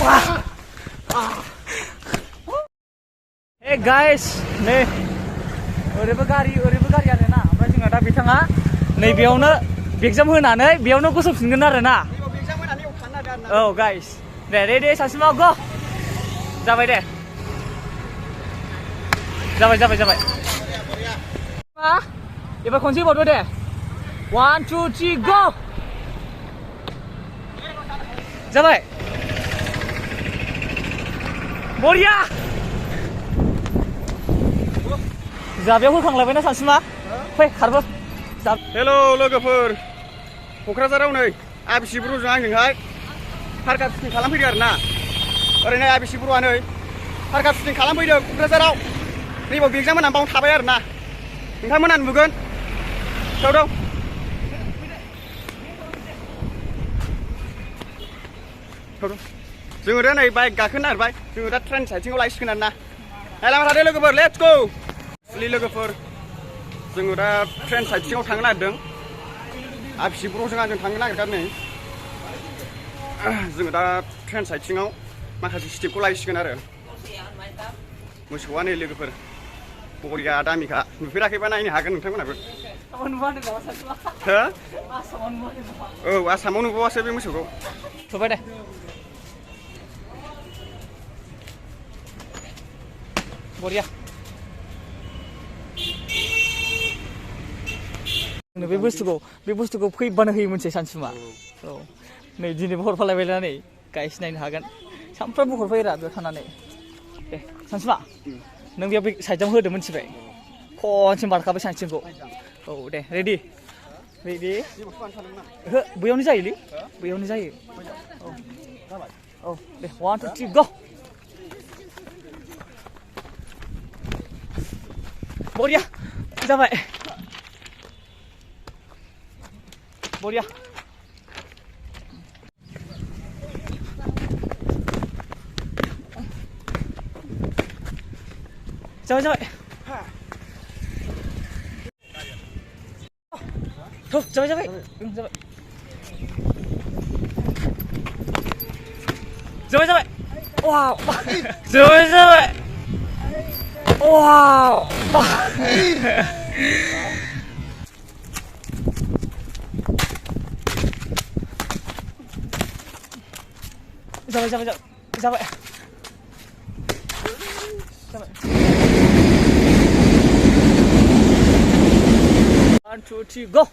Hey guys, nih, oरैबो गारि आरो ना, ओमफ्राय जोंहा दा बिथाङा नैबेयावनो एगजाम होनानै बेयावनो गसंफिनगोन आरो ना। औ guys, दे ready Sansuma go, जाबाय दे, जाबाय। एबार खनसे बावदो दे, 1 2 3 go, जाबाय, बरिया। जाबायाव होखांलायबायना सानसुमा फै खारबो। हेलौ लोगोफोर, क'क्राझाराव नै आबिसि बर'जों आंजोंहाय पार्का सुटिं खालामफैदों आरो ना। ओरैनो आबिसि बर'आ नै पार्का सुटिं खालामफैदों क'क्राझाराव। नैबाव एगजाम होनानै बावनो थाबाय आरो ना। नोंथांमोना नुगोन। थाव जोङो दा नै बाइक गाखोनो नागिरबाय। जोङो दा ट्रेन साइथिंआव लायसिगोन आरो ना। नायलांबाय थादो लोगोफोर, लेट्स गो। लोगोफोर, जोङो दा ट्रेन साइथिंआव थांनो नागिरदों। आबिसि बर'जों आंजों थांनो नागिरदों नै। जोङो दा ट्रेन साइथिंआव माखासे स्टेपखौ लायसिगोन आरो। मोसौआ नै लोगोफोर बरिया दामिखा, नुफेराखैबा नायनो हागोन नोंथांमोनाबो। हो? औ, आसामाव नुबावासो बे मोसौखौ। थुबाय दे। बरिया। बे बुस्थुखौ फैबानो होयो मोनसे सानसुमा। औ, नै दिनैबो हरफालायबाय नै गाइस नायनो हागोन। सानफ्रामबो हरफायोरा बेयाव थानानै। दे सानसुमा, नों बेयाव बे साइडआव होदो मिथिबाय। खनसे बारखाबाय साइडसिमखौ। औ दे रेडि। ओहो, बैयावनो जायोलै, बैयावनो जायो। औ दे 1 2 3 go। बरिया, जाबाय। बरिया। जाबाय। जाबाय। वाव। जाबाय। वाव। जाबाय। 1 2 3 go।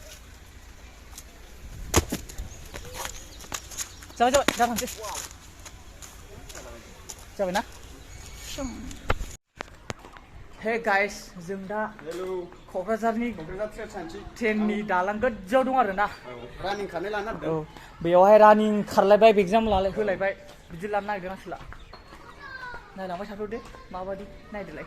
जाबायना? हे गाइस, जों दा क'क्राझारनि ट्रेननि दालां गोजौआव दं आरो ना। रानिं खारनाय लानो नागिरदों। औ, बेयावहाय रानिं खारलायबाय, एगजाम होलायबाय, बिदि लानो नागिरदों आसोला। नायलांबाय थाथ'दो माबादि, नायदोलाय।